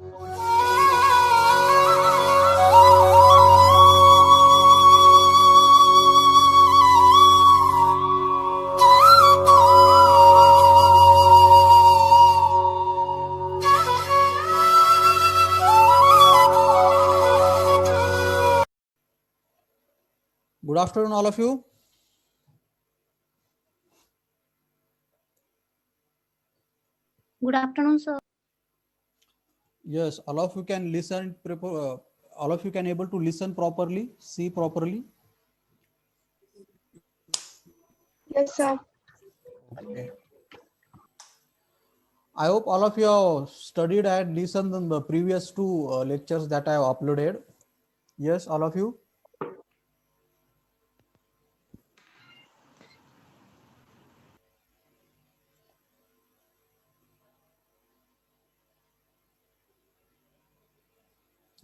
Good afternoon, all of you. Good afternoon, sir. Yes, all of you can listen. All of you can able to listen properly, see properly. Yes, sir. Okay. I hope all of you have studied and listened in the previous two lectures that I have uploaded. Yes, all of you.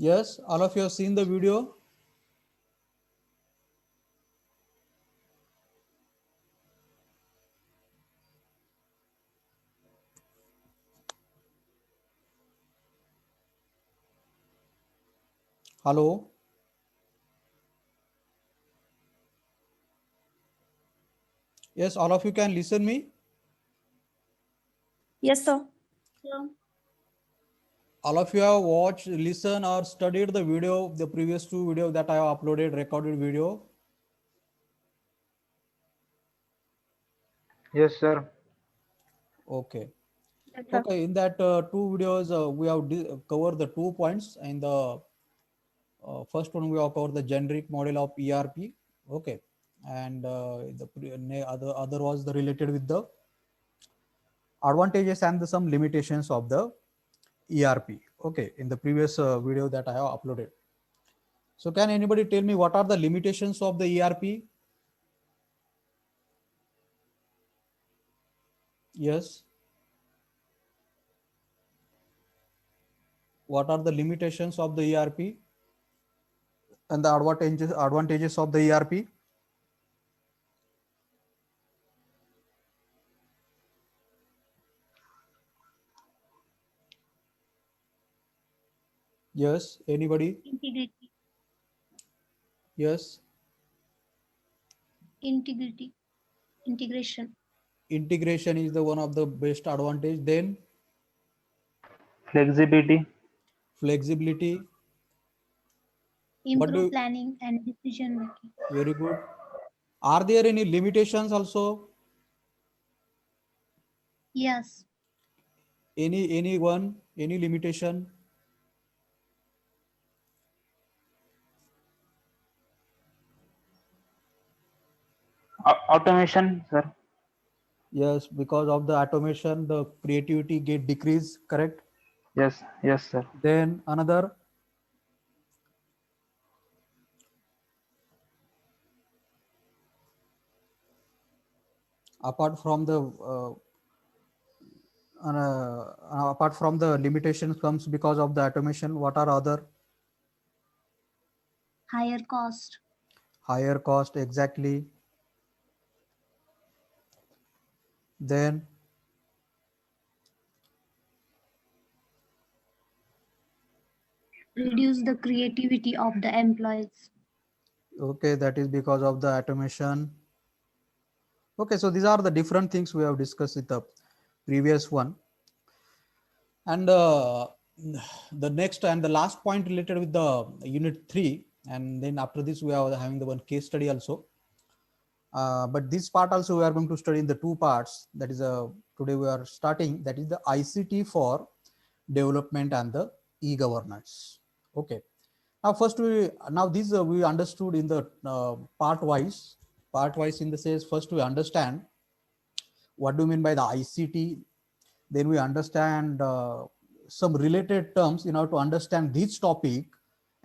Yes, all of you have seen the video. Hello. Yes, all of you can listen me. Yes, sir. All of you have watched, listened, or studied the video, the previous two videos that I have uploaded, recorded video. Yes, sir. Okay. Yes, sir. Okay, in that two videos, we have covered the 2 points. In the first one, we have covered the generic model of ERP. Okay, and other was the related with the advantages and some limitations of the ERP. Okay, in the previous video that I have uploaded. So, can anybody tell me what are the limitations of the ERP? Yes. What are the limitations of the ERP and the advantages of the ERP? Yes, anybody? Integrity. Yes. Integrity. Integration. Integration is the one of the best advantage. Then Flexibility. flexibility. What do Improve you, planning and decision making. very good. Are there any limitations also? Yes. Any one, any limitation? Automation, sir. Yes, because of the automation, the creativity get decreased, correct? Yes, yes, sir. Then another, apart from the apart from the limitations comes because of the automation, what are other? Higher cost. Higher cost, exactly. Then Reduce the creativity of the employees. okay, that is because of the automation. Okay, so these are the different things we have discussed in the previous one. And the next and the last point related with the unit 3, and then after this we are having the one case study also. But this part also we are going to study in the two parts. That is today we are starting, that is the ICT for development and the e-governance. Okay. Now first we understood in the part wise in the sense, first we understand what do you mean by the ICT. Then we understand some related terms in order to understand this topic,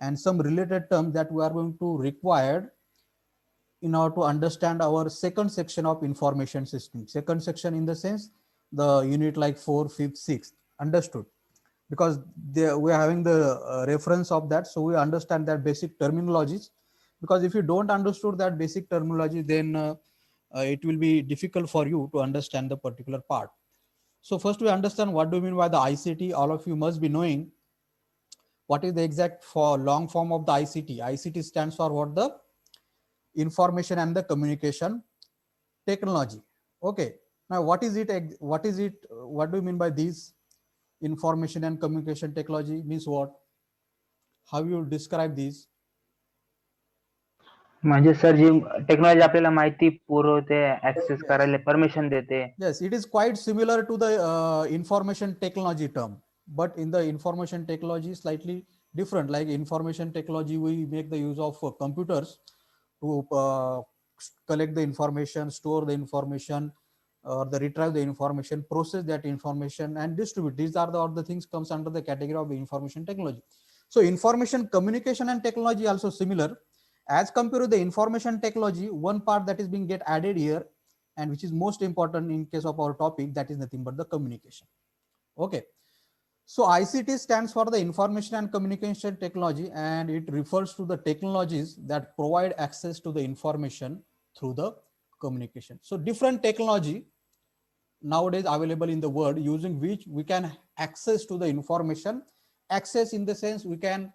and some related terms that we are going to require in order to understand our second section of information system. Second section in the sense the unit like 4, 5th, 6th. Understood? Because we are having the reference of that, so we understand that basic terminologies. Because if you don't understood that basic terminology, then it will be difficult for you to understand the particular part. So first we understand what do you mean by the ICT. All of you must be knowing What is the exact for long form of the ICT? ICT stands for what? The information and the communication technology. Okay. Now, what is it? What is it? What do you mean by these? Information and communication technology means what? How you describe these? म्हणजे sir जी technology आपल्याला माहिती पुरवते, access Yes. करायला permission देते. Yes, it is quite similar to the information technology term, but in the information technology slightly different. Like information technology, we make the use of computers to collect the information, store the information, or the retrieve the information, process that information, and distribute. These are all the things comes under the category of information technology. So information communication and technology also similar. As compared to the information technology, one part that is being get added here, and which is most important in case of our topic, that is nothing but the communication. Okay. So ICT stands for the information and communication technology, and it refers to the technologies that provide access to the information through the communication. So different technology nowadays available in the world using which we can access to the information. Access in the sense we can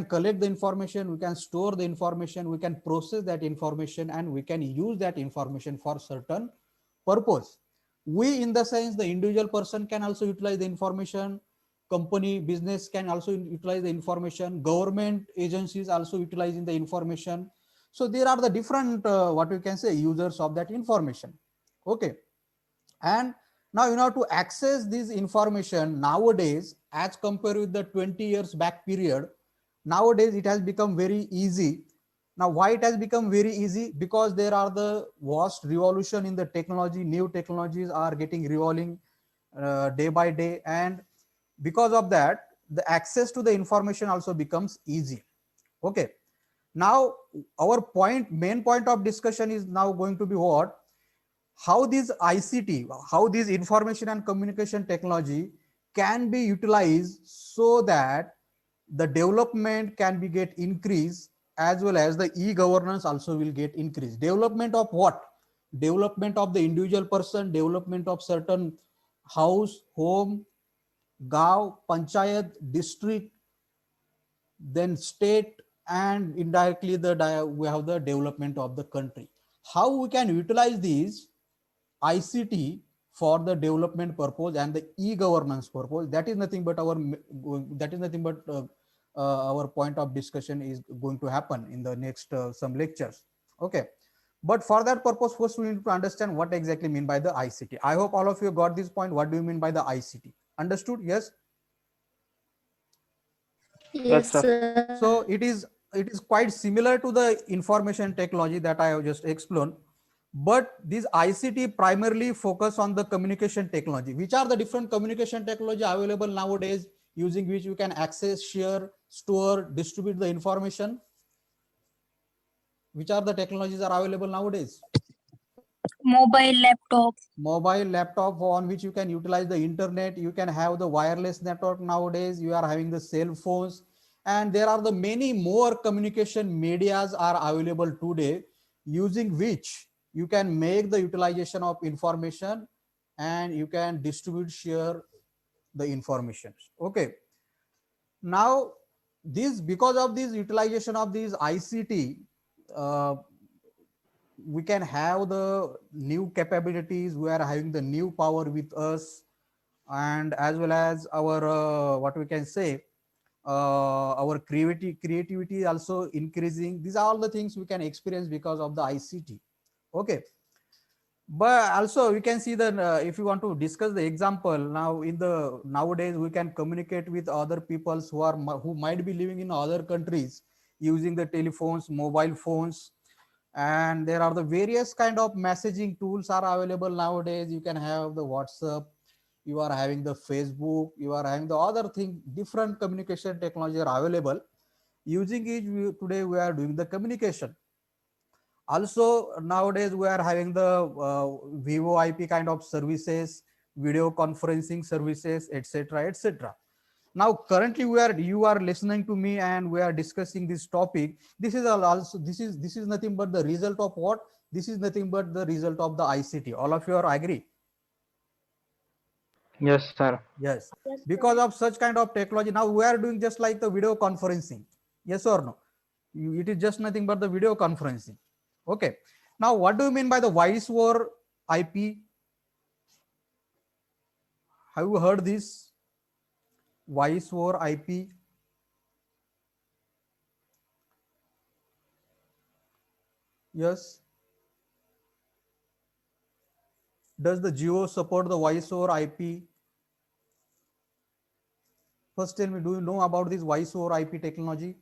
collect the information, we can store the information, we can process that information, and we can use that information for certain purpose. We, in the sense, the individual person can also utilize the information, company business can also utilize the information, government agencies also utilizing the information. So there are the different what we can say users of that information. Okay. And now, to access this information nowadays, as compared with the 20 years back period, nowadays it has become very easy. Now, why it has become very easy? Because there are the vast revolution in the technology, new technologies are getting revolving day by day. And because of that, the access to the information also becomes easy. Okay. Now, our main point of discussion is now going to be what? How these ICT, how these information and communication technology can be utilized so that the development can be get increased, as well as the e-governance also will get increased. Development of what? Development of the individual person, development of certain house, home, gav, panchayat, district, then state, and indirectly we have the development of the country. How we can utilize these ICT for the development purpose and the e-governance purpose, that is nothing but our point of discussion is going to happen in the next some lectures. Okay. But for that purpose, first we need to understand what exactly mean by the ICT. I hope all of you got this point. What do you mean by the ICT? Understood? Yes. Yes, sir. So it is quite similar to the information technology that I have just explained, but these ICT primarily focus on the communication technology. Which are the different communication technology available nowadays using which you can access, share, store, distribute the information? Which are the technologies are available nowadays? Mobile, laptop. Mobile, laptop, on which you can utilize the internet. You can have the wireless network nowadays. You are having the cell phones, and there are the many more communication medias are available today using which you can make the utilization of information and you can distribute, share the information. Okay. Now, because of this utilization of these ICT, we can have the new capabilities, we are having the new power with us, and as well as our what we can say our creativity also increasing. These are all the things we can experience because of the ICT. Okay. But also we can see that if you want to discuss the example, now in the nowadays we can communicate with other peoples who might be living in other countries using the telephones, mobile phones, and there are the various kind of messaging tools are available nowadays. You can have the WhatsApp, you are having the Facebook, you are having the other thing, different communication technology are available. Using it, today we are doing the communication. Also nowadays we are having the VoIP kind of services, video conferencing services, etc., etc. Now currently you are listening to me and we are discussing this topic. This is also this is nothing but the result of what? This is nothing but the result of the ICT. All of you are agree? Yes, sir. Yes, Yes, because sir. of such kind of technology, now we are doing just like the video conferencing. Yes or no? It is just nothing but the video conferencing. Okay. Now, what do you mean by the voice over IP? Have you heard this? Voice over IP? Yes. Does the Geo support the voice over IP? First, tell me, do you know about this voice over IP technology?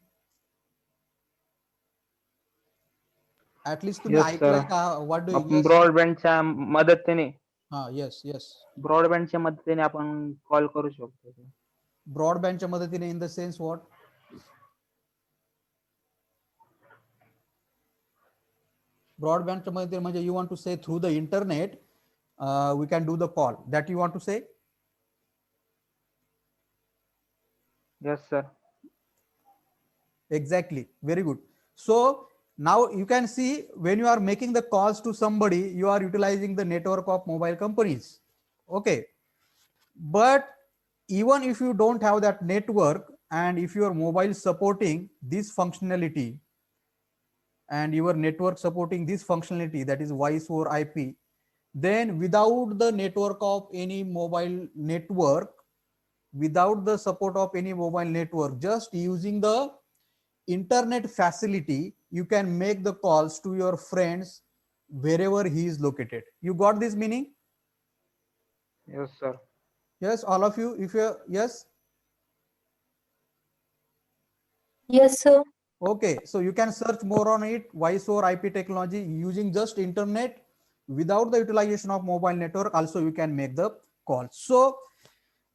At least तुम्ही Yes, ऐकलंय sir. का? What do you? आपण Yes. ब्रॉडबँडच्या मदतीने Yes, yes. ब्रॉडबँडच्या मदतीने आपण call करू शकतो. ब्रॉडबँडच्या मदतीने in the sense what? Broadbandच्या मदतीने म्हणजे you want to say through the internet, we can do the call. That you want to say? Yes, sir. Exactly. Very good. So now you can see when you are making the calls to somebody, you are utilizing the network of mobile companies. Okay. But even if you don't have that network and if your mobile supporting this functionality and your network supporting this functionality, that is voice over IP, then without the network of any mobile network, without the support of any mobile network, just using the internet facility, you can make the calls to your friends wherever he is located. You got this meaning? Yes, sir. Yes, all of you. If you yes, Yes, sir. okay. So you can search more on it. Voice over IP technology using just internet without the utilization of mobile network. Also, you can make the call. So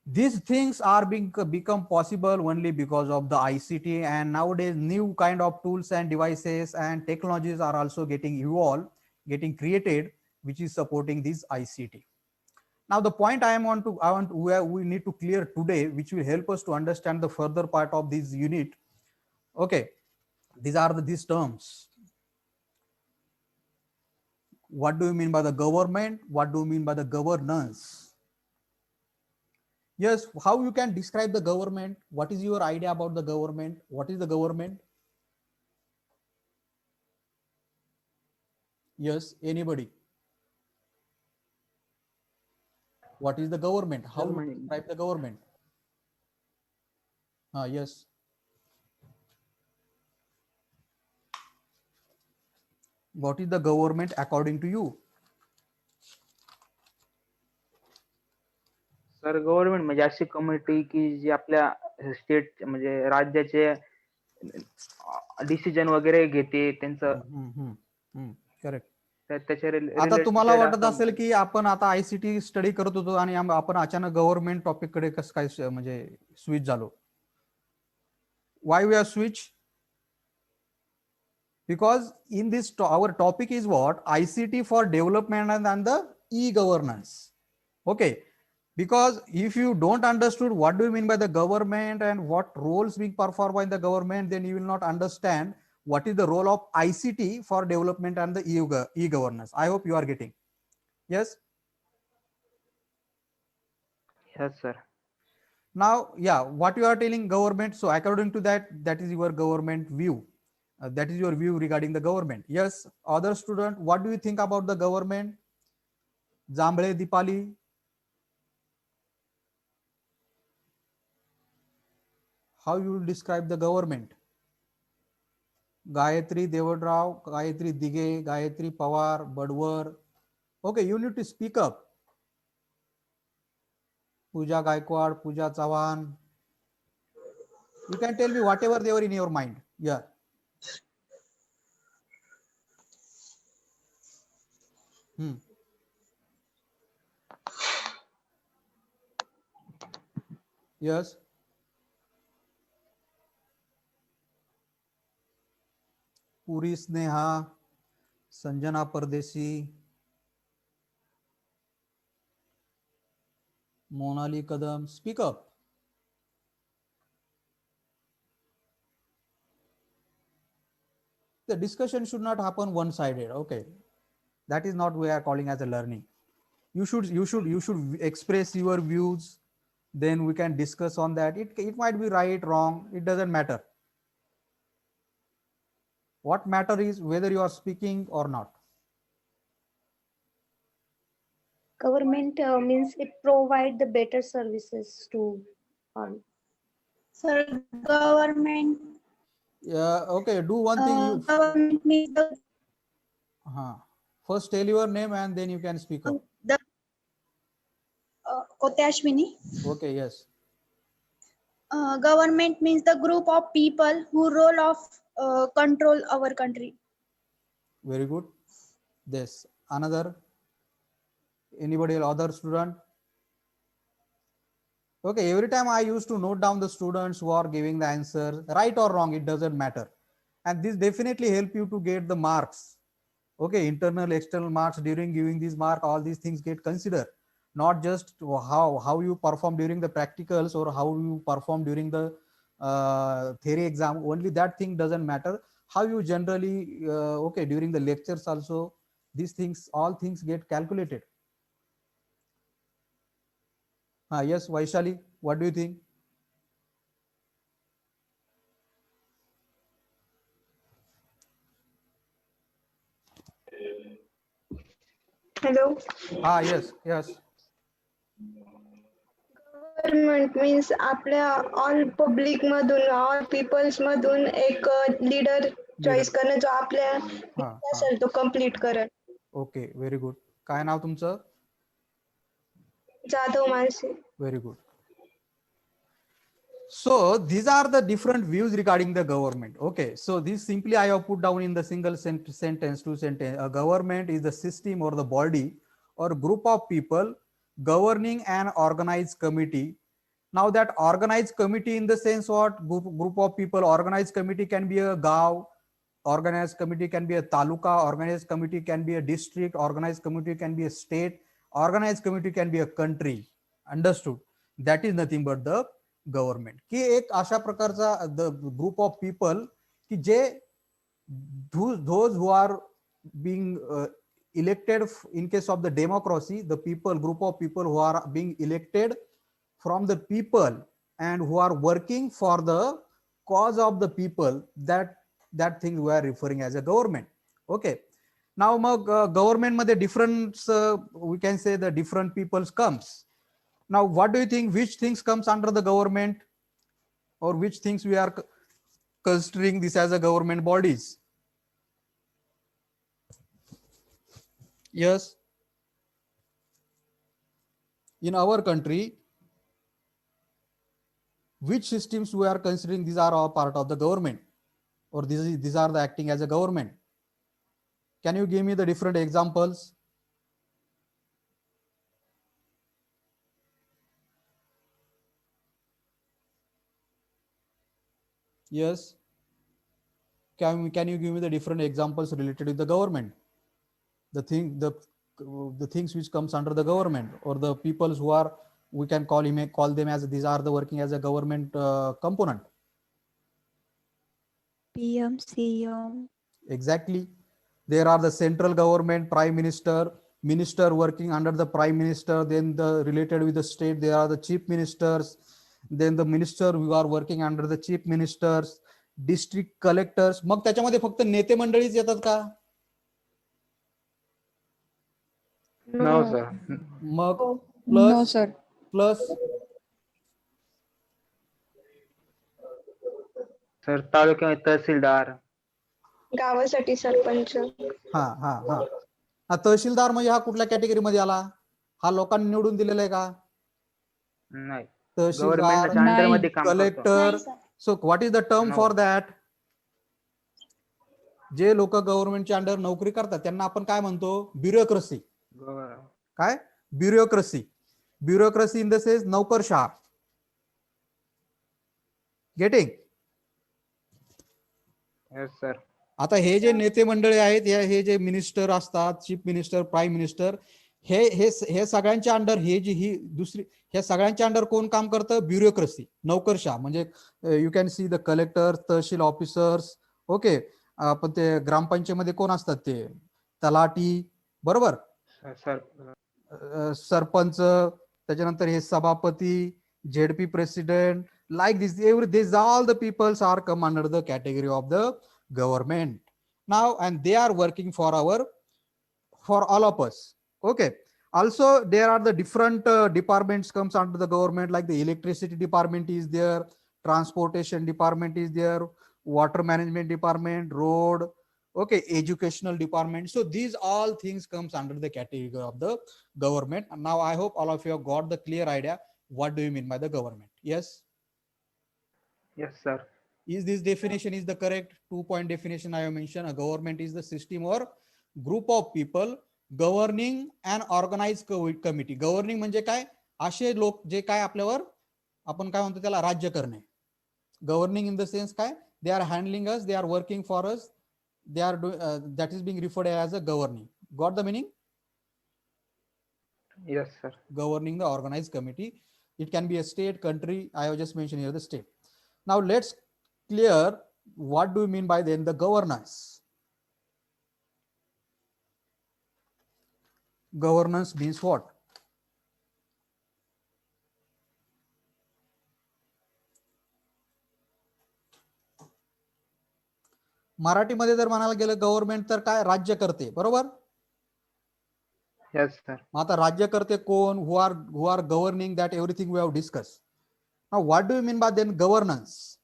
these things are being become possible only because of the ICT, and nowadays new kind of tools and devices and technologies are also getting evolved, getting created, which is supporting this ICT. Now the point we need to clear today, which will help us to understand the further part of this unit. Okay, these are these terms. What do you mean by the government? What do you mean by the governance? Yes, how you can describe the government? What is your idea about the government? What is the government? Yes, anybody? What is the government? How Sir, you describe the government? Yes. What is the government according to you? Sir government म्हणजे अशी community की जी आपल्या state म्हणजे राज्याचे decision वगैरे घेते त्यांचं correct. त्याच्या आता तुम्हाला रिलेटेड वाटत असं. असेल की आपण आता आयसीटी स्टडी करत होतो आणि आपण अचानक गव्हर्नमेंट टॉपिक कडे कसं काय म्हणजे स्विच झालो? Why we are switch? Because in this our topic is what? ICT for development and the e-governance. Okay, because if you don't understood what do you mean by the government and what roles being performed by the government, then you will not understand what is the role of ICT for development and the e-governance. I hope you are getting. Yes. Yes, sir. Now, yeah, what you are telling government, so according to that, that is your government view. That is your view regarding the government. Yes, other student, what do you think about the government? Zamble Dipali? How you will describe the government? Gayatri Devadrav, Gayatri Dige, Gayatri Pawar, Badwar. Okay, you need to speak up. Pooja Gaikwad, Pooja Chavan. You can tell me whatever they were in your mind. Yeah. Yes. Puri Sneha, Sanjana Pardesi, Monali Kadam. Speak up. The discussion should not happen one-sided. Okay, that is not we are calling as a learning. you should express your views, then we can discuss on that. It might be right, wrong, it doesn't matter. What matter is whether you are speaking or not. Government means it provide the better services to all. Sir, government. Yeah, okay, do one thing. You Government means first tell your name and then you can speak up. the Kote Ashwini. Okay, yes. Government means the group of people who role of control our country. Very good. This another, anybody other student? Okay, every time I used to note down the students who are giving the answer, right or wrong, it doesn't matter. And this definitely help you to get the marks. Okay, internal, external marks during giving these mark, all these things get considered. Not just how you perform during the practicals or how you perform during the theory exam. Only that thing doesn't matter. How you generally, okay, during the lectures also, these things, all things get calculated. Yes, Vaishali, what do you think? Hello. Yes, yes. Government means आपल्या all public मधून all peoples मधून एक leader choice करणं जो आपल्या असेल तो complete करेल. Okay, very good. काय नाव तुमचं? Jadhav Mansi. Very good. So these are the different views regarding the government. Okay, so this simply I have put down in the single sentence, two sentence. A government is the system or the body or group of people governing an organized committee. Now that organized committee in the sense what? Group of people. Organized committee can be a gav, organized committee can be a taluka, organized committee can be a district, organized committee can be a state, organized committee can be a country. Understood? That is nothing but the government की एक अशा प्रकारचा the group of people की जे those who are being elected in case of the democracy, the people, group of people who are being elected from the people and who are working for the cause of the people, that thing we are referring as a government. Okay, now government मध्ये different we can say the different peoples comes. Now, what do you think? Which things comes under the government, or which things we are considering this as a government bodies? Yes. In our country, which systems we are considering these are all part of the government, or these are the acting as a government? Can you give me the different examples? Yes. Can you give me the different examples related to the government? The things which comes under the government, or the peoples who are, we can call them as these are the working as a government component. PM, CM. Exactly. There are the central government, prime minister working under the prime minister. Then the related with the state, there are the chief ministers. Then the minister who are working under the chief ministers, district collectors. मग त्याच्यामध्ये फक्त नेते मंडळीच येतात का? No, sir. मग No, sir. Plus sir तालुक्यामध्ये तहसीलदार. गावासाठी सरपंच. हा तहसीलदार म्हणजे हा कुठल्या कॅटेगरी मध्ये आला? हा लोकांनी निवडून दिलेला आहे का? नाही. तहसीलदार, गव्हर्नमेंटच्या अंडर मध्ये काम करतो. Collector. So what is the term for that? जे लोक गव्हर्नमेंटच्या अंडर नोकरी करतात त्यांना आपण काय म्हणतो? ब्युरोक्रेसी. काय? Bureaucracy. Bureaucracy in the sense नौकरशाह. गेटिंग? Yes sir. आता हे जे नेते मंडळी आहेत, हे जे मिनिस्टर असतात, चीफ मिनिस्टर, प्राईम मिनिस्टर, हे सगळ्यांच्या अंडर हे सगळ्यांच्या अंडर कोण काम करतं? ब्युरोक्रेसी, नौकरशाह. म्हणजे you can see the collector, tehsil officers. Okay, पण ते ग्रामपंचायतीमध्ये कोण असतात? ते तलाठी. बरोबर. सर सरपंच, त्याच्यानंतर हे सभापती, ZP president, like this, these all the peoples are come under the category of the government now, and they are working for all of us. Okay, also there are the different departments comes under the government, like the electricity department is there, transportation department is there, water management department, road, okay, educational department. So these all things comes under the category of the government. And now I hope all of you have got the clear idea what do you mean by the government. Yes, Yes, sir. is this definition is the correct 2 point definition I have mentioned? A government is the system or group of people governing an organized committee. Governing म्हणजे काय, असे लोक जे काय आपल्यावर आपण काय म्हणतो त्याला राज्य करणे. Governing in the sense काय, they are handling us, they are working for us, they are that is being referred as a governing. Got the meaning? Yes, sir. Governing the organized committee. It can be a state, country. I have just mentioned here the state. Now let's clear what do you mean by then the governance. Governance means what? मराठीमध्ये जर म्हणायला गेलं government तर काय, राज्य करते, बरोबर? Yes, sir. आता राज्य करते कोण? who are governing that everything we have discussed. Now what do you mean by then governance?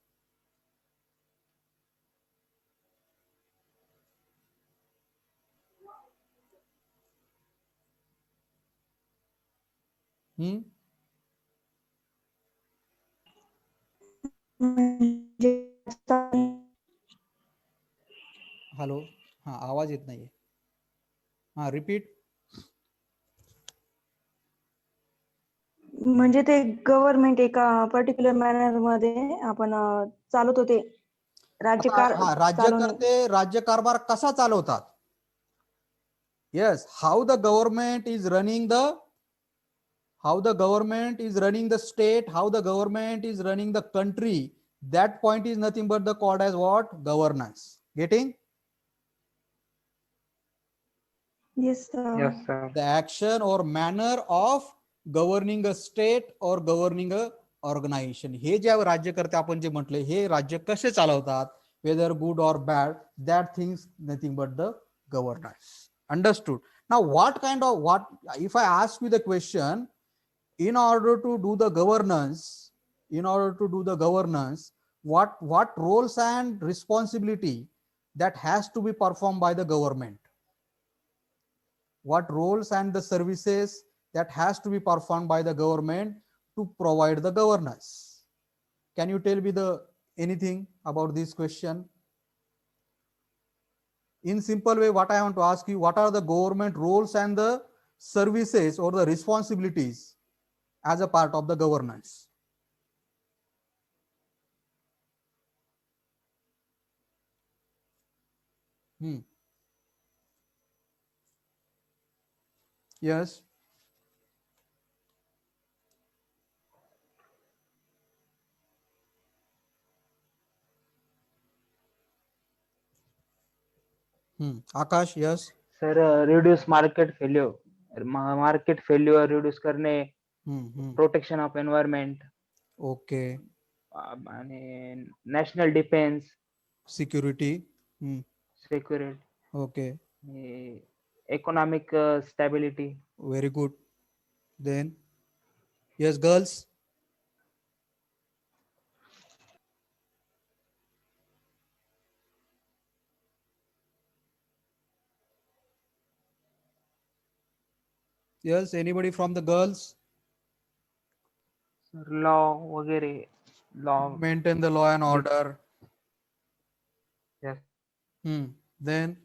Hello, हा आवाज येत नाहीये. हा रिपीट. म्हणजे ते गव्हर्नमेंट एका पर्टिक्युलर मॅनर मध्ये आपण चालवतो ते राज्यकर्ते राज्यकारभार कसा चालवतात? Yes, how the government is running the state, how the government is running the country, that point is nothing but the called as what? Governance. Getting? Yes, Yes, sir. The action or manner of governing a state or governing a organization. हे जे राज्यकर्ते आपण जे म्हटले, हे राज्य कसे चालवतात, whether good or bad, that things nothing but the governance. Understood? Now if I ask you the question, in order to do the governance, what roles and responsibility that has to be performed by the government? What roles and the services that has to be performed by the government to provide the governance? Can you tell me anything about this question? In simple way, what I want to ask you, what are the government roles and the services or the responsibilities as a part of the governance? Yes. Akash, yes. Sir, reduce market failure. Reduce करणे, protection of environment. Okay. आणि national defense. Security. Security. Okay. Economic stability. Very good. Then, yes, girls. Yes, anybody from the girls? Law वगैरे. Law. Maintain the law and order. Yes. Then,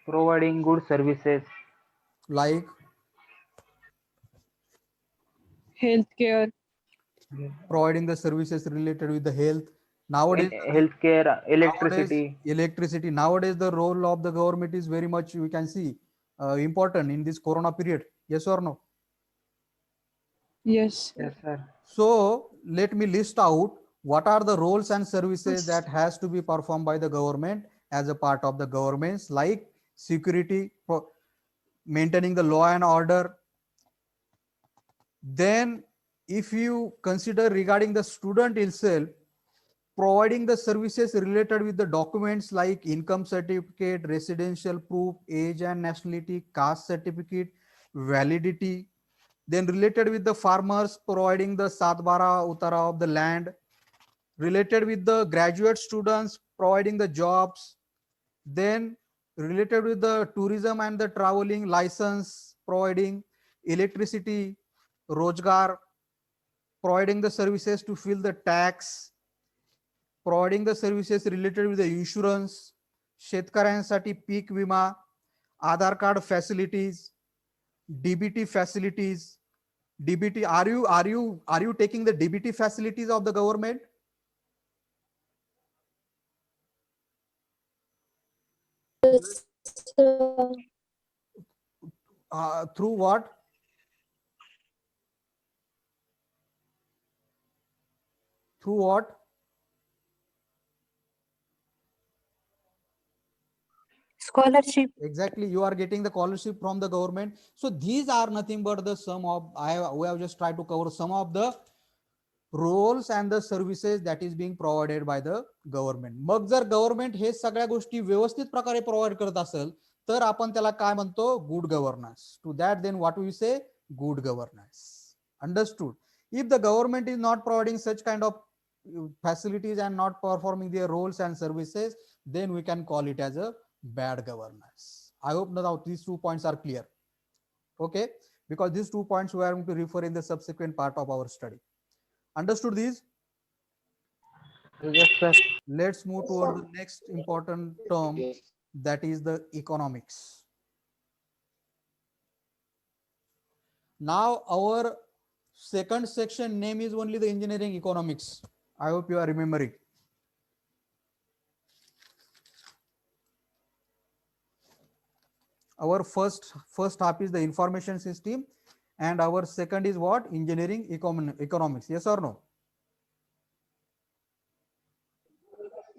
providing good services. like Healthcare. providing the services related with the health. Nowadays, Healthcare, electricity. Nowadays, the role of the government is very much, we can see, important in this corona period. Yes or no? Yes. Yes, sir. So let me list out what are the roles and services that has to be performed by the government as a part of the governments, like security, maintaining the law and order. Then if you consider regarding the student itself, providing the services related with the documents like income certificate, residential proof, age and nationality, caste certificate, validity. Then related with the farmers, providing the Satbara Utara of the land. Related with the graduate students, providing the jobs. Then related with the tourism and the traveling license, providing electricity, Rojgar, providing the services to fill the tax, providing the services related with the insurance, शेतकऱ्यांसाठी peak विमा, Aadhaar card facilities, DBT facilities. DBT, are you taking the DBT facilities of the government? Through what? Through what? Scholarship. Exactly, you are getting the scholarship from the government. So these are nothing but the sum of, we have just tried to cover some of the roles and the services that is being provided by the government. मग जर government हे सगळ्या गोष्टी व्यवस्थित प्रकारे provide करत असेल तर आपण त्याला काय म्हणतो, good governance. To that then what we say, good governance. Understood. If the government is not providing such kind of facilities and not performing their roles and services, then we can call it as a bad governance. I hope now these 2 points are clear. Okay, because these 2 points we are going to refer in the subsequent part of our study. Understood these? Yes, sir. Let's move toward the next important term, that is the economics. Now our second section name is only the engineering economics. I hope you are remembering. Our first half is the information system, and our second is what? Engineering economics. Yes or no?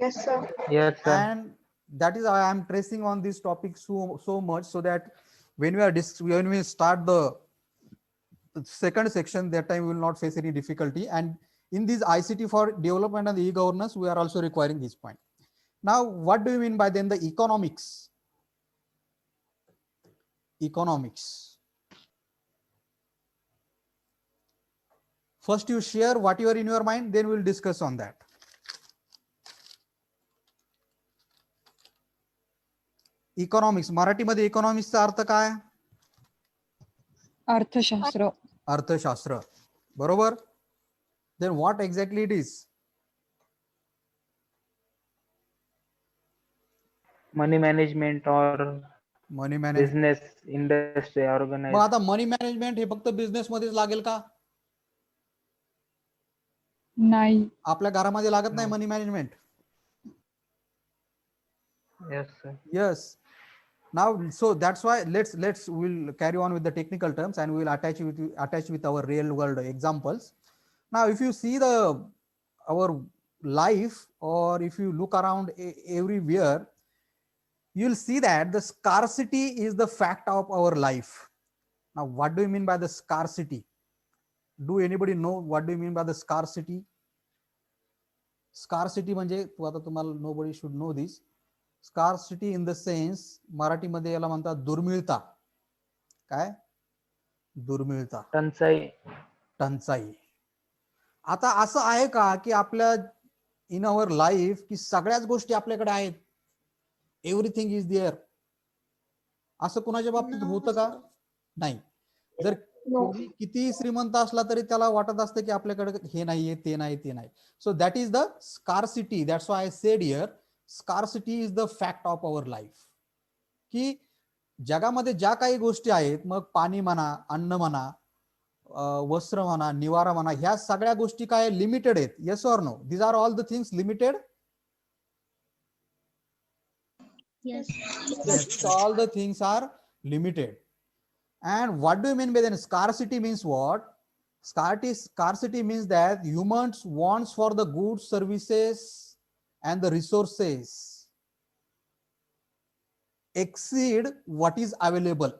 Yes, sir. Yes, sir. And that is why I am tracing on this topic so much, so that when we start the second section, that time we will not face any difficulty. And in this ICT for development and the e-governance, we are also requiring this point. Now, what do you mean by then the economics? Economics. First you share what you are in your mind, then we'll discuss on that. Economics, मराठीमध्ये इकॉनॉमिक्सचा अर्थ काय? अर्थशास्त्र. अर्थशास्त्र, बरोबर. Then what exactly it is? Money management or money management. business, industry, mug organized. आता money management हे फक्त business मध्येच लागेल का? नाही. आपल्या घरामध्ये लागत नाही No. Money management? Yes, sir. Yes. Now, so that's why we'll carry on with the technical terms and we'll attach with our real world examples. Now, if you see our life, or if you look around everywhere, you'll see that the scarcity is the fact of our life. Now, what do you mean by the scarcity? Do anybody know what do you mean by the scarcity? Scarcity म्हणजे तुम्हाला nobody should know this. Scarcity in the sense, मराठीमध्ये याला म्हणतात दुर्मिळता. काय? दुर्मिळता, टंचाई. टंचाई. आता असं आहे का की आपल्या इन अवर लाईफ की सगळ्याच गोष्टी आपल्याकडे आहेत, एव्हरीथिंग इज देअर, असं कुणाच्या बाबतीत होतं का? नाही. जर कोणी किती श्रीमंत असला तरी त्याला वाटत असतं की आपल्याकडे हे नाहीये, ते नाही, ते नाही. So that is the scarcity. That's why I said here, scarcity is the fact of our life. की जगामध्ये ज्या काही गोष्टी आहेत, मग पाणी म्हणा, अन्न म्हणा, वस्त्र म्हणा, निवारा म्हणा, ह्या सगळ्या गोष्टी काय लिमिटेड आहेत. Yes or no? These are all the things limited. Yes. Yes, all the things are limited. And what do you mean by then scarcity means what? Scarcity means that humans wants for the goods, services and the resources exceed what is available.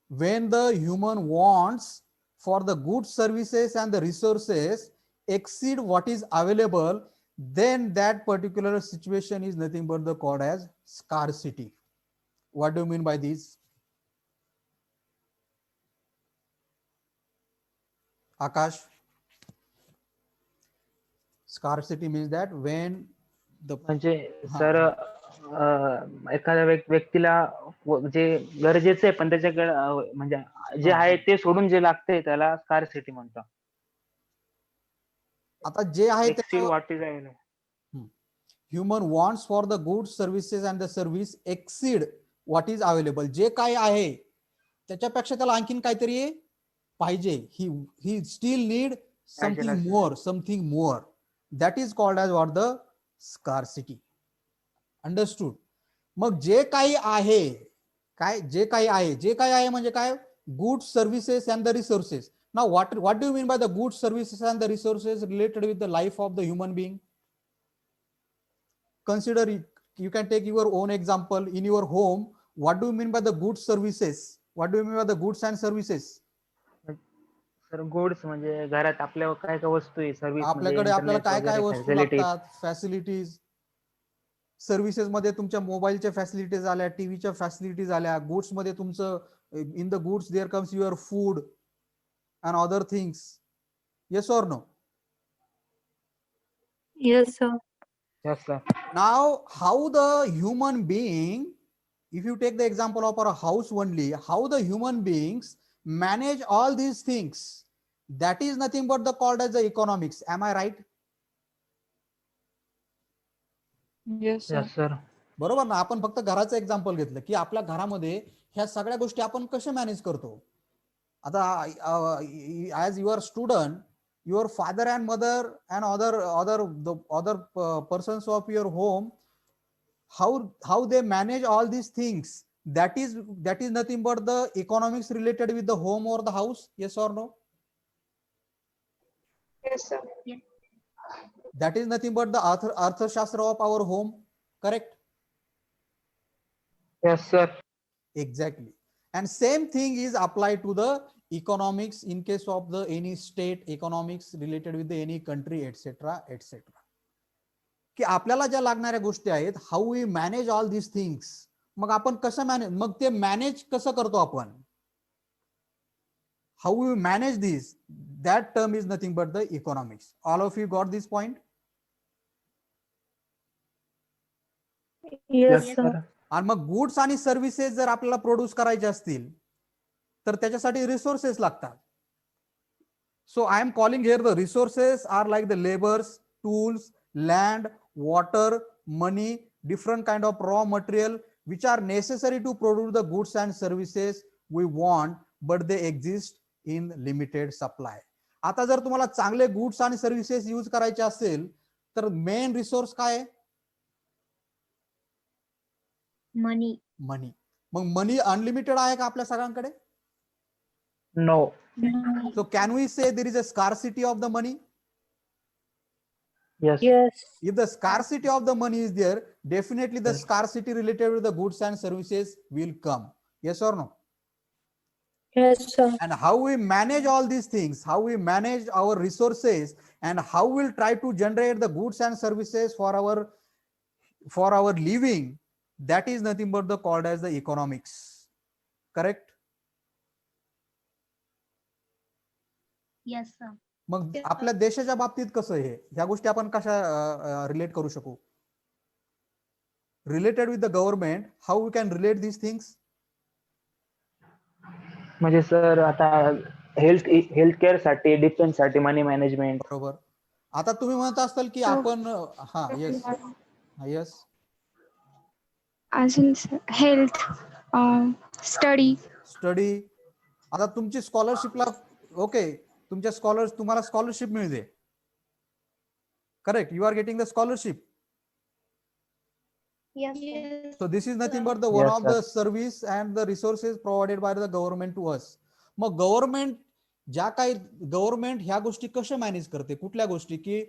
When the human wants for the goods, services, and the resources exceed what is available, then that particular situation is nothing but the called as scarcity. What do you mean by this? Akash? Scarcity means that when the म्हणजे हा, sir एखाद्या व्यक्तीला जे गरजेचं आहे पण त्याच्याकडे म्हणजे जे हा, आहे ते सोडून जे लागतंय त्याला स्कार्सिटी म्हणतात. आता जे आहे एक्सीड त्याचं what is available. Human wants for the goods, services and the service exceed what is available. जे काय आहे त्याच्यापेक्षा त्याला आणखीन काहीतरी पाहिजे. He still need something more. That is called as what the scarcity. Understood. मग जे काही आहे, जे काही आहे म्हणजे काय? Goods, services and the resources. Now what do you mean by the goods, services and the resources related with the life of the human being? Consider it. You can take your own example in your home. What do you mean by the goods, services? What do you mean by the goods and services? Sir goods म्हणजे घरात आपल्या काय काय वस्तू आहे, service म्हणजे आपल्याकडे आपल्याला इंटरनेट काय काय वगैरे वस्तू फॅसिलिटीज. लागतात? फॅसिलिटीज. सर्व्हिसेस मध्ये तुमच्या मोबाईलच्या फॅसिलिटीज आल्या, टीव्हीच्या फॅसिलिटीज आल्या. गुड्स मध्ये तुमचं in the goods there comes your food and other things. Yes or no? Yes, sir. Yes, sir. Now, how the human being, if you take the example of our house only, how the human beings manage all these things, that is nothing but the called as the economics. Am I right? Yes, sir. Yes, sir. बरोबर ना? आपण फक्त घराचं example घेतलं की आपल्या घरामध्ये ह्या सगळ्या गोष्टी आपण कशा मॅनेज करतो. आता as your student, your father and mother and other persons of your home, how they manage all these things, that is nothing but the economics related with the home or the house. Yes or no? Yes, sir. That is nothing but the arthashastra of our home. Correct? Yes, sir. Exactly. And same thing is applied to the economics in case of the any state economics related with the any country, etc. की आपल्याला ज्या लागणाऱ्या गोष्टी आहेत, how we manage all this things. मग आपण कसं manage, मग ते मॅनेज कसं करतो आपण? How we manage this, that term is nothing but the economics. All of you got this point? Yes, sir. आणि मग गुड्स आणि सर्व्हिसेस जर आपल्याला प्रोड्यूस करायचे असतील तर त्याच्यासाठी रिसोर्सेस लागतात. So I am calling here the resources are like the labours, tools, land, water, money, different kind of raw material which are necessary to produce the goods and services we want, but they exist in limited supply. आता जर तुम्हाला चांगले goods आणि services use करायचे असेल तर main resource काय आहे? Money. मनी. मग मनी अनलिमिटेड आहे का आपल्या सगळ्यांकडे? No. So can we say there is a scarcity of the money? Yes. Yes. If the scarcity of the money is there, definitely the scarcity related with the goods and services will come. Yes or no? Yes, sir. And how we manage all these things, how we manage our resources, and how we'll try to generate the goods and services for our living, that is nothing but the called as the economics. Correct? Yes, sir. मग आपल्या देशाच्या बाबतीत कसं आहे? ह्या गोष्टी आपण कशा relate करू शकू? Related with the government, how we can relate these things? म्हणजे सर आता हेल्थ केअर साठी, डिफेन्स साठी मनी मॅनेजमेंट. बरोबर. आता तुम्ही म्हणत असाल की आपण हा येस येस अजून हेल्थ, स्टडी. आता तुमची स्कॉलरशिपला ओके, तुम्हाला स्कॉलरशिप मिळते. Correct, you are getting the scholarship. Yes. So this is nothing but the one of the service and the resources provided by the government to us. Mug government ह्या गोष्टी कशा manage करते? कुठल्या गोष्टी? की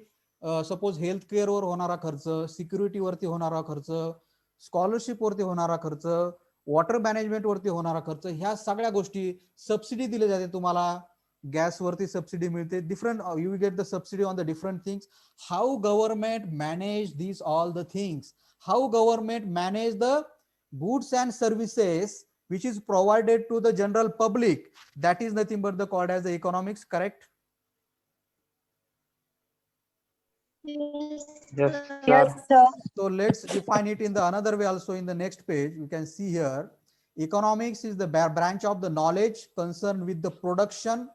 suppose health care वर होणारा खर्च, security वरती होणारा खर्च, स्कॉलरशिप वरती होणारा खर्च, वॉटर मॅनेजमेंट वरती होणारा खर्च, ह्या सगळ्या गोष्टी सबसिडी दिली जाते तुम्हाला. गॅस वरती सबसिडी मिळते, different you get the subsidy on the different things. How government manage this all the things, how government manage the goods and services which is provided to the general public, that is nothing but the called as the economics, correct? Yes, Yes, sir. Yes, sir. So let's define it in the another way also. In the next page you can see here, economics is the branch of the knowledge concerned with the production,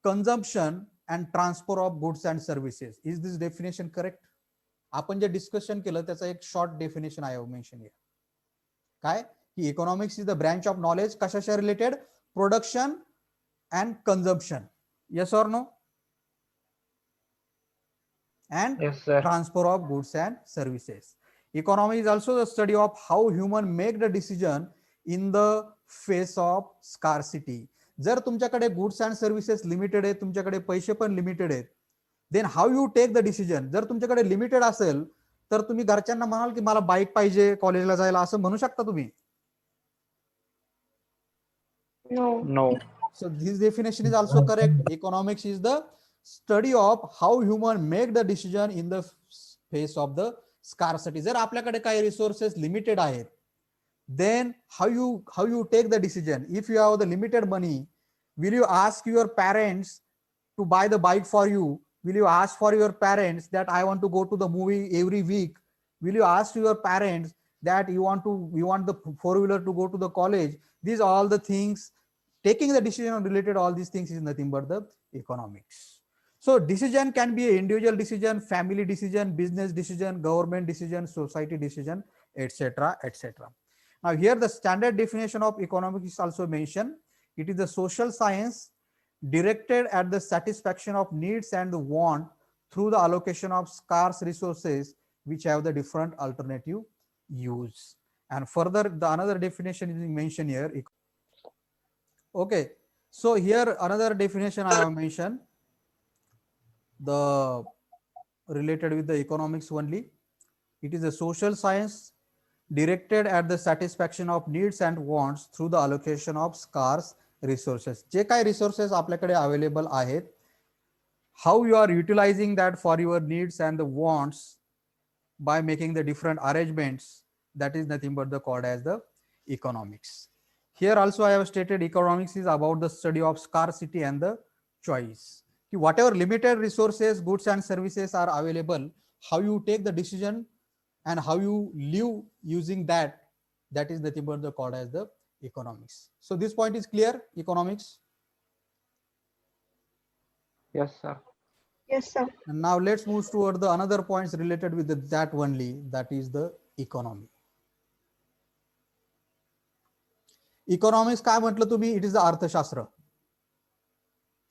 consumption and transfer of goods and services. Is this definition correct? आपण जे discussion केलं त्याचा एक short definition आहे mention here. काय की economics is the branch of knowledge, कशाच्या related? Production and consumption. Yes or no? And yes sir. transfer of goods and services. Economy is also the study of how human make the decision in the face of scarcity. जर तुमच्याकडे goods and services limited आहेत, तुमच्याकडे पैसे पण limited आहेत, then how you take the decision. जर तुमच्याकडे limited असेल तर तुम्ही घरच्यांना म्हणाल की मला बाईक पाहिजे कॉलेजला जायला, असं म्हणू शकता तुम्ही? No. No. So this definition is also correct. Economics is the study of how human make the decision in the face of the scarcity. जर आपल्याकडे काही रिसोर्सेस लिमिटेड आहेत, then how you take the decision? If you have the limited money, will you ask your parents to buy the bike for you? Will you ask for your parents that I want to go to the movie every week? Will you ask your parents that you want the four-wheeler to go to the college? These are all the things. Taking the decision related all these things is nothing but the economics. So decision can be an individual decision, family decision, business decision, government decision, society decision, etc., etc. Now here the standard definition of economics is also mentioned. It is the social science directed at the satisfaction of needs and the want through the allocation of scarce resources which have the different alternative use. And further the another definition is mentioned here. Okay, so here another definition I have mentioned, the related with the economics only. It is a social science directed at the satisfaction of needs and wants through the allocation of scarce resources. जे काही resources आपल्याकडे available आहेत, how you are utilizing that for your needs and the wants by making the different arrangements, that is nothing but the called as the economics. Here also I have stated economics is about the study of scarcity and the choice. Whatever limited resources, goods and services are available, how you take the decision and how you live using that, that is nothing but the called as the economics. So this point is clear, economics. Yes sir. Yes, sir. And now let's move toward the another points related with that only, that is the economy. Economics काय म्हटलं तुम्ही? It is the अर्थशास्त्र.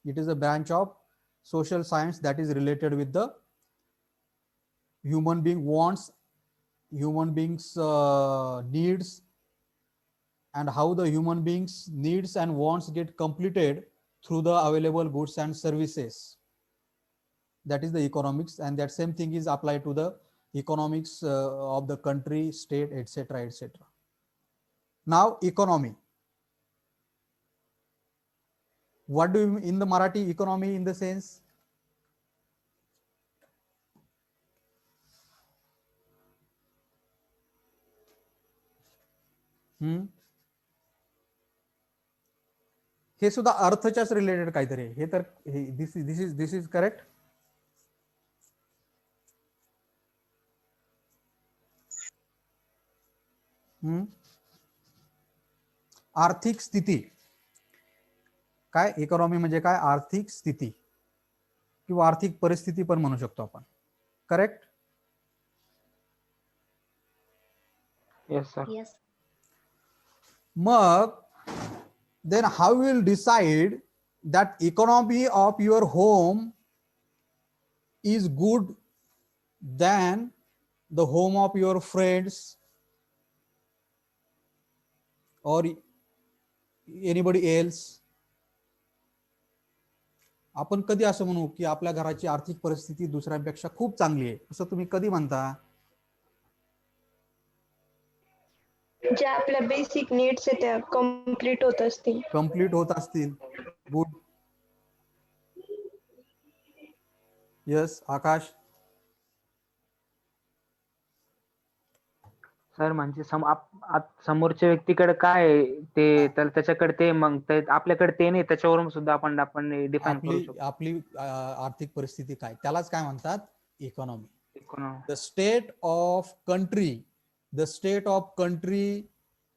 It is a branch of social science that is related with the human being wants, human beings needs, and how the human beings needs and wants get completed through the available goods and services. That is the economics, and that same thing is applied to the economics of the country, state, etc., etc. Now economy, what do you in the Marathi economy in the sense? हे सुद्धा अर्थच्याच related काहीतरी हे तर this is correct. आर्थिक स्थिती काय? Economy म्हणजे काय? आर्थिक स्थिती किंवा आर्थिक परिस्थिती पण म्हणू शकतो आपण, correct? Yes sir. Yes. Mug then how you will decide that economy of your home is good than the home of your friends or anybody else? आपण कधी असं म्हणू की आपल्या घराची आर्थिक परिस्थिती दुसऱ्यांपेक्षा खूप चांगली आहे, असं तुम्ही कधी म्हणता? जे आपल्या बेसिक नीड्स आहेत त्या कम्प्लीट होत असतील. कम्प्लीट होत असतील. गुड. यस आकाश. सर म्हणजे समोरच्या व्यक्तीकडे काय आहे, ते तर त्याच्याकडे ते, मग आपल्याकडे ते नाही, त्याच्यावरून सुद्धा आपण डिफाईन करू आपली शकतो. आपली आर्थिक परिस्थिती काय, त्यालाच काय म्हणतात, economy. Economy. The state of country, the state of country,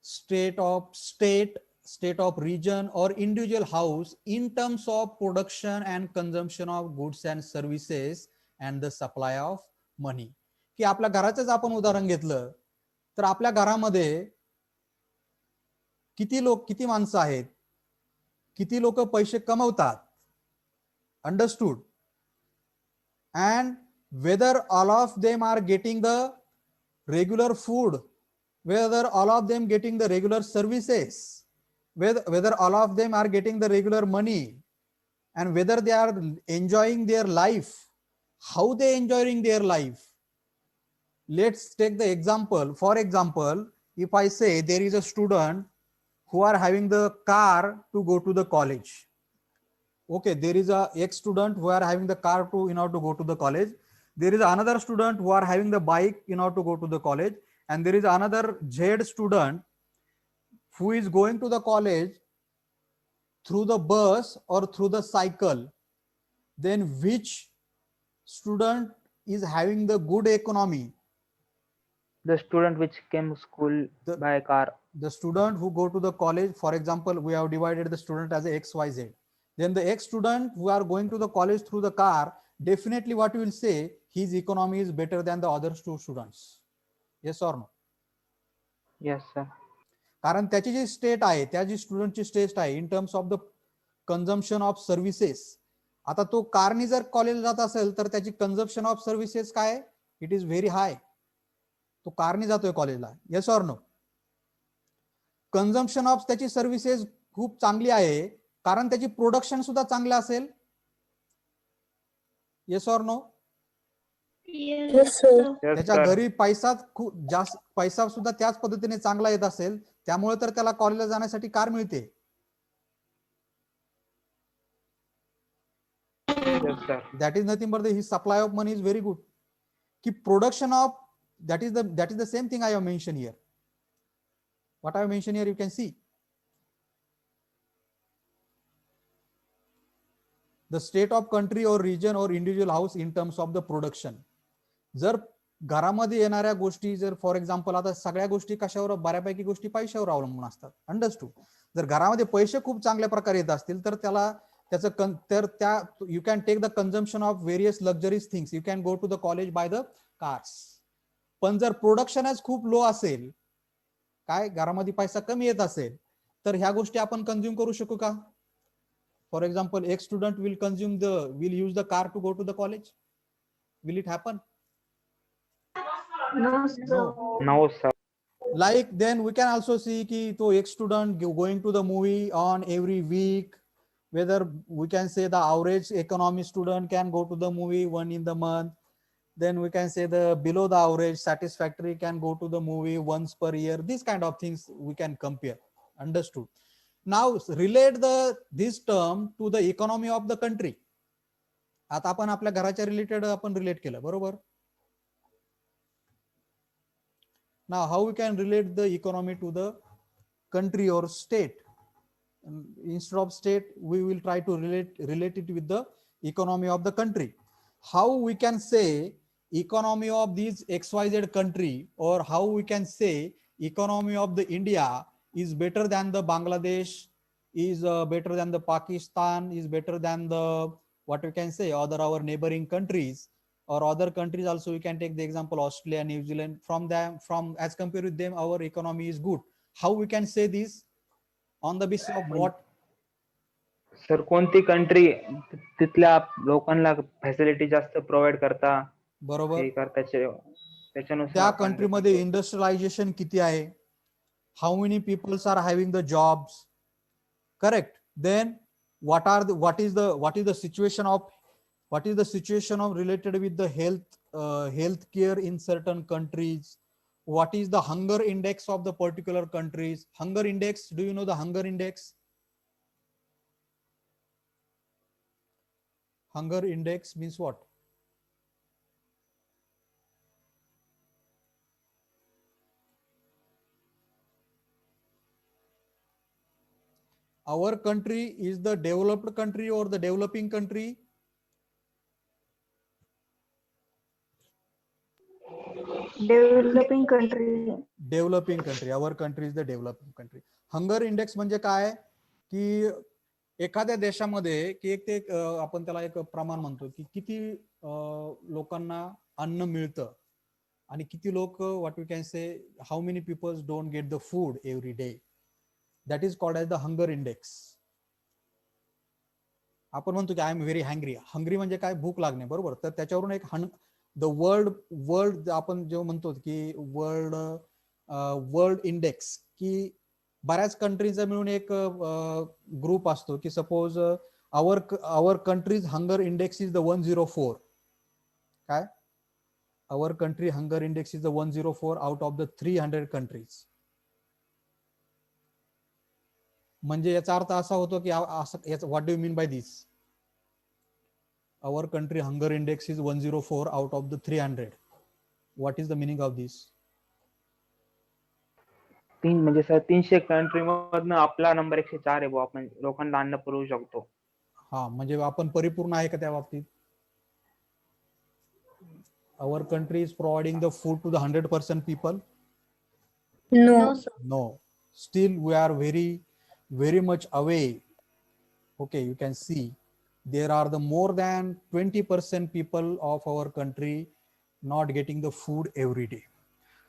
state of region or individual house in terms of production and consumption of goods and services and the supply of money. की आपल्या घराचंच आपण उदाहरण घेतलं तर आपल्या घरामध्ये किती माणसं आहेत, किती लोक पैसे कमवतात, understood, and whether all of them are getting the regular food, whether all of them getting the regular services, whether all of them are getting the regular money, and whether they are enjoying their life, how they enjoying their life. Let's take the example. For example, if I say there is a student who are having the car to go to the college. Okay, there is a X student who are having the car to in order to go to the college. There is another student who are having the bike in order to go to the college, and there is another Z student who is going to the college through the bus or through the cycle. Then which student is having the good economy? The student which came school by car. The student who go to the college, for example, we have divided the student as a X, Y, Z. Then the X student who are going to the college through the car, definitely what you will say, his economy is better than the other two students. Yes or no? Yes sir. कारण त्याची जी state आहे, त्या जी स्टुडंटची state आहे in terms of the consumption of services. आता तो कारनी जर कॉलेज जात असेल तर त्याची कन्झम्पशन ऑफ सर्व्हिसेस काय, इट इज व्हेरी हाय. तो कारनी जातोय कॉलेजला. Yes or no? Consumption of त्याची सर्व्हिसेस खूप चांगली आहे कारण त्याची प्रोडक्शन सुद्धा चांगलं असेल. Yes or no? त्याच्या घरी पैसा सुद्धा त्याच पद्धतीने चांगला येत असेल, त्यामुळे तर त्याला कॉलेजला जाण्यासाठी कार मिळते. That is nothing but the his supply of money is very good. की production of that is the same thing I have mentioned here. What I have mentioned here, you can see the state of country or region or individual house in terms of the production. जर घरामध्ये येणाऱ्या गोष्टी, जर for example आता सगळ्या गोष्टी कशावर, बऱ्यापैकी गोष्टी पैशावर अवलंबून असतात. अंडरस्टूड. जर घरामध्ये पैसे खूप चांगल्या प्रकारे येत असतील तर त्या you can take the consumption of various luxuries things, you can go to the college by the cars. पण जर प्रोडक्शनच खूप लो असेल, काय घरामध्ये पैसा कमी येत असेल, तर ह्या गोष्टी आपण कंझ्युम करू शकू का? फॉर एक्झाम्पल, एक student will use the car to go to the college. Will it happen? No sir. Like then we can also see ki to एक student going to the movie on every week, whether we can say the average economy student can go to the movie one in the month. Then we can say the below the average satisfactory can go to the movie once per year. These kind of things we can compare. Understood? Now relate this term to the economy of the country. आता आपण आपल्या घराच्या related आपण relate केलं, बरोबर? Now how we can relate the economy to the country or state? Instead of state, we will try to relate it with the economy of the country. How we can say economy of these XYZ country, or how we can say economy of the India is better than the Bangladesh, is better than the Pakistan, is better than the, what we can say, other our neighboring countries, or other countries also. We can take the example Australia, New Zealand. From as compared with them, our economy is good. How we can say this? On the basis of what? Sir कोणती country तिथल्या लोकांना facility जास्त provide करता, बरोबर. त्याच्यानुसार त्या कंट्रीमध्ये industrialisation किती आहे, how many peoples are having the jobs, correct. Then what is the situation of related with the health care in certain countries, what is the hunger index of the particular countries? Hunger index, do you know the hunger index? Hunger index means what? Our country is the developed country or the developing country? Developing country. Developing country. Our country is the developing country. Hunger index म्हणजे काय की एखाद्या देशामध्ये की एक ते आपण त्याला एक प्रमाण म्हणतो की किती लोकांना अन्न मिळतं आणि किती लोक what we can say how many peoples don't get the food every day. That is called as the hunger index. आपण म्हणतो की I am very hungry. Hungry म्हणजे काय? भूक लागणे, बरोबर. तर त्याच्यावरून एक द वर्ल्ड आपण जेव्हा म्हणतो की वर्ल्ड इंडेक्स की बऱ्याच कंट्रीचा मिळून एक ग्रुप असतो की suppose our country's hunger index is the 104. काय? Our country hunger index is the 104 out of the 300 countries. म्हणजे याचा अर्थ असा होतो की what do you mean by this? Our country hunger index is 104 out of the 300. What is the meaning of this? म्हणजे sir 300 country मधनं आपला number 104 आहे. आपण लोकांना अन्न पुरवू शकतो. हा, म्हणजे आपण परिपूर्ण आहे का त्या बाबतीत? Our country is providing the food to the 100% people? No, sir. No. Still we are very much away. Okay, you can see there are the more than 20% people of our country not getting the food every day.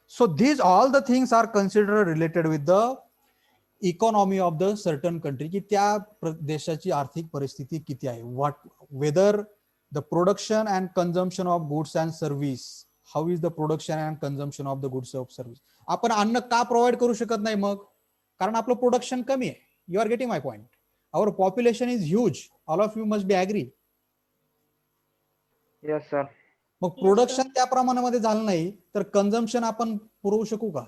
So these all the things are considered related with the economy of the certain country की त्या देशाची आर्थिक परिस्थिती किती आहे. Whether the production and consumption of goods and service, how is the production and consumption of the goods of service. आपण अन्न का प्रोव्हाइड करू शकत नाही मग? कारण आपलं प्रोडक्शन कमी आहे. You are getting my point. Our population is huge. All of you must be agree. Yes sir. Mug production त्या प्रमाणामध्ये झालं नाही तर कंझम्पशन आपण पुरवू शकू का?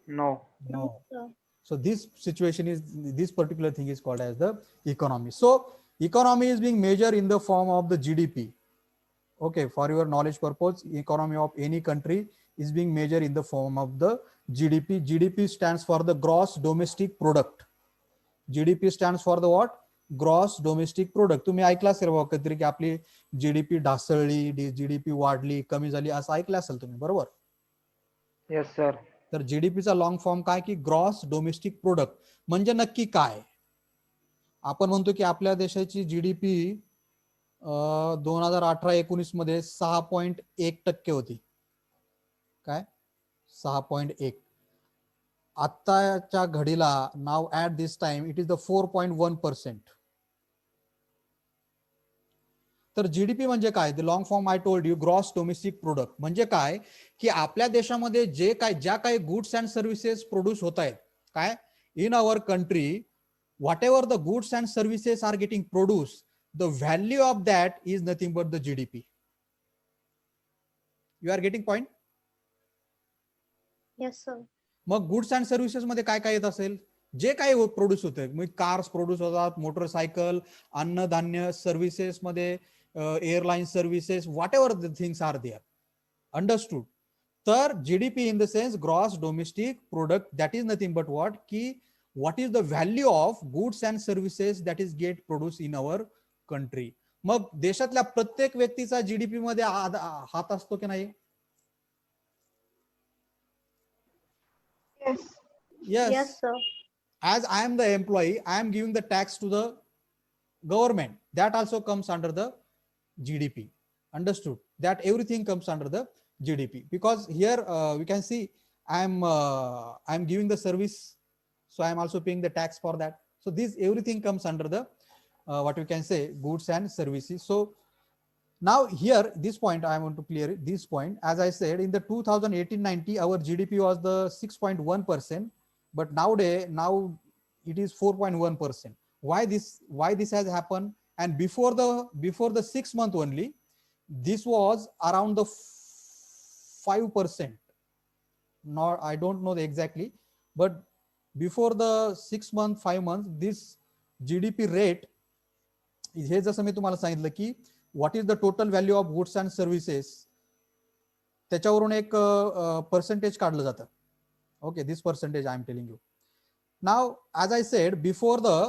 No. No. So this situation is, this particular thing is called as the economy. So economy is being measured in the form of the GDP. Okay, for your knowledge purpose, economy of any country is being measured in the form of the GDP. GDP stands for the gross domestic product. GDP stands for the what? Gross domestic product. तुम्ही ऐकलं असेल बाबा कधीतरी की आपली GDP ढासळली, GDP वाढली, कमी झाली, असं ऐकलं असेल तुम्ही, बरोबर? Yes sir. तर जीडीपीचा लॉंग फॉर्म काय की ग्रॉस डोमेस्टिक प्रोडक्ट. म्हणजे नक्की काय? आपण म्हणतो की आपल्या देशाची जीडीपी 2018-19 मध्ये 6.1% होती. काय? 6.1. आत्ताच्या घडीला now at this time it is the 4.1%. तर जीडीपी म्हणजे काय? The long form I told you, gross domestic product. म्हणजे काय की आपल्या देशामध्ये ज्या काही गुड्स अँड सर्व्हिसेस प्रोड्यूस होत आहेत, काय in our country, whatever the goods and services are getting produce, the value of that is nothing but the GDP. You are getting point? Yes, sir. मग goods and services मध्ये काय काय येत असेल? जे काही प्रोड्यूस होते, मग कार्स प्रोड्यूस होतात, मोटरसायकल, अन्नधान्य, सर्व्हिसेस मध्ये airline services, whatever the things are there. Understood? तर GDP in the sense gross domestic product, that is nothing but what की what is the value of goods and services that is get produce in our country. मग देशातल्या प्रत्येक व्यक्तीचा GDP मध्ये हात असतो की नाही? Yes. Yes, sir. As I am the employee, I am giving the tax to the government. That also comes under the GDP. Understood? That everything comes under the GDP because here we can see I am giving the service, so I am also paying the tax for that. So this everything comes under the what we can say goods and services. So now here this point I want to clear it, this point. As I said, in the 2018-19 our GDP was the 6.1%, but now it is 4.1%. Why this has happened? And before the 6 month only, this was around the 5%. not, I don't know exactly, but before the 6 month 5 months this GDP rate, हे जसं मी तुम्हाला सांगितलं की what is the total value of goods and services, त्याच्यावरून एक percentage काढलं जातं. Okay, this percentage I am telling you. Now as I said, before the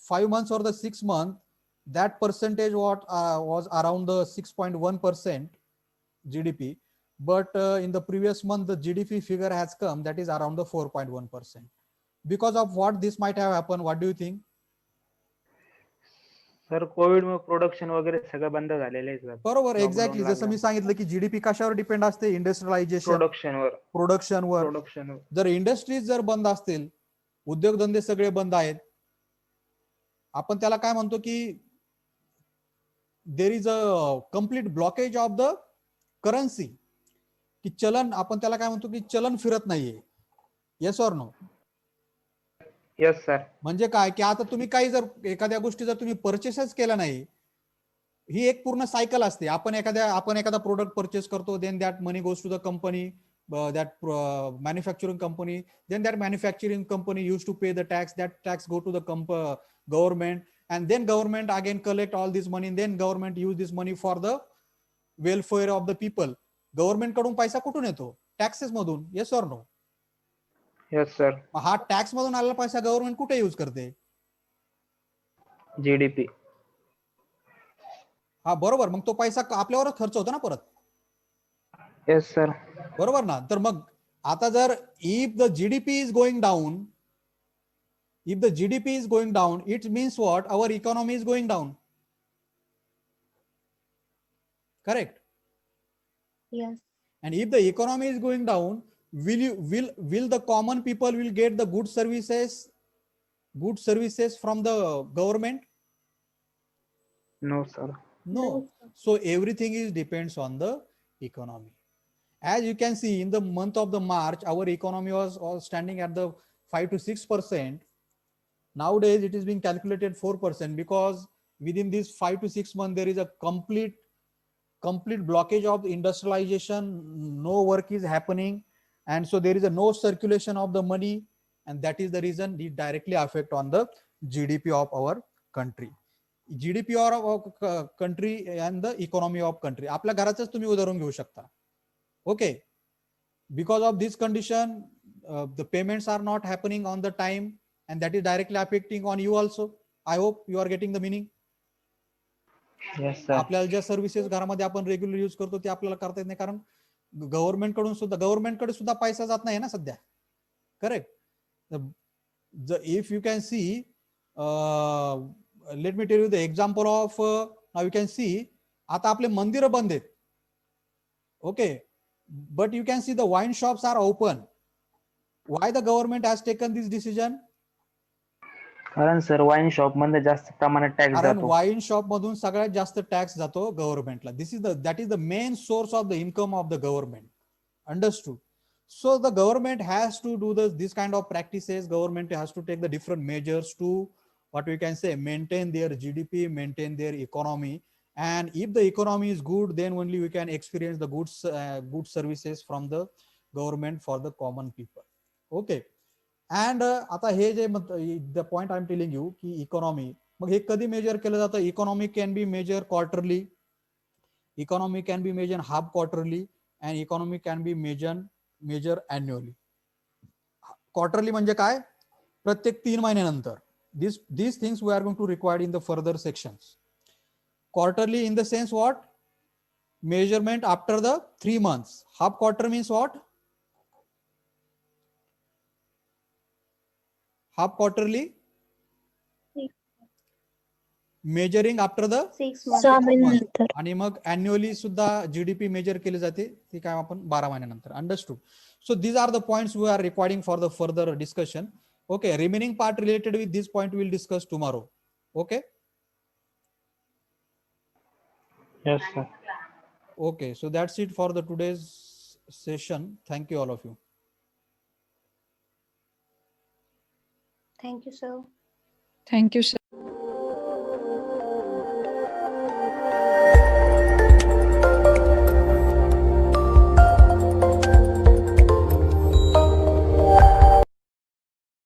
5 months or the 6 month, that percentage was around the 6.1% GDP, but in the previous month the GDP figure has come, that is around the 4.1%. Because of what this might have happened, what do you think? Sir Covid Mule production वगैरे सगळं बंद झालेलं आहे sir. बरोबर, Lockdown exactly जसं मी लागलं. सांगितलं की जीडीपी कशावर डिपेंड असते, इंडस्ट्रियलायझेशन, प्रोडक्शनवर प्रोडक्शनवर. जर इंडस्ट्रीज जर बंद असतील, उद्योगधंदे सगळे बंद आहेत, आपण त्याला काय म्हणतो की there is a complete blockage of the currency, की चलन, आपण त्याला काय म्हणतो की चलन फिरत नाहीये. Yes or no? Yes sir. म्हणजे काय की आता तुम्ही काही जर एखाद्या गोष्टी जर तुम्ही परचेसच केला नाही, ही एक पूर्ण सायकल असते. आपण एखादा प्रोडक्ट परचेस करतो, then that money goes to the company, that manufacturing company, then that manufacturing company used to pay the tax, that tax go to the government, and then government again collect all this money, and then government use this money for the welfare of the people. Government कडून पैसा कुठून येतो? Taxes मधून. Yes or no? Yes sir. हा tax मधून आलेला पैसा government कुठे यूज करते? जीडीपी. हा बरोबर, मग तो पैसा आपल्यावरच खर्च होतो ना परत. Yes sir. बरोबर ना? तर मग आता जर if the GDP is going down, if the GDP is going down, it means what? Our economy is going down. Correct? Yes. And if the economy is going down, will the common people will get the good services from the government? No sir. No. So everything is depends on the economy. As you can see, in the month of the March, our economy was standing at the 5 to 6%. Nowadays it is being calculated 4%, because within this 5 to 6 months there is a complete blockage of industrialization. No work is happening, and so there is a no circulation of the money, and that is the reason it directly affect on the GDP of our country. GDP of our country and the economy of country. आपल्या घराचंच तुम्ही उदाहरण घेऊ शकता. Okay, because of this condition, the payments are not happening on the time, and that is directly affecting on you also. I hope you are getting the meaning. Yes sir. आपल्याला ज्या services घरामध्ये आपण regular use करतो ते आपल्याला करता येत नाही, कारण गव्हर्नमेंटकडे सुद्धा पैसा जात नाही ना सध्या. Correct? If you can see, let me tell you the example of, now you can see, आता आपले मंदिर बंद आहेत. Okay, but you can see the wine shops are open. Why the government has taken this decision? कारण sir wine shop मध्ये जास्त प्रमाणात tax कारण जातो. वाईन शॉप मधून सगळ्यात जास्त टॅक्स जातो गव्हर्नमेंटला. that is the main source of the income of the government. Understood? So the government has to do this kind of practices. Government has to take the different measures to, what we can say, maintain their GDP, maintain their economy. And if the economy is good, then only we can experience the good services from the government for the common people. Okay. And आता हे जे the point I'm telling you की economy, मग हे कधी major केलं जातं? Economy can be measured quarterly, economy can be measured half quarterly, and economy can be measured annually. Quarterly म्हणजे काय? प्रत्येक 3 महिन्यानंतर. These things we are going to require in the further sections. Quarterly in the sense what? Measurement after the 3 months. Half quarter means what? Half quarterly measuring after the 6 months. 6 महिन्यानंतर. आणि मग annually सुद्धा GDP major केले जाते, ती काय आपण 12 महिन्यानंतर. Understood? So these are the points we are requiring for the further discussion. Okay, remaining part related with this point we will discuss tomorrow. Okay? Yes sir. Okay, so that's it for the today's session. Thank you all of you. Thank you, sir. Thank you, sir.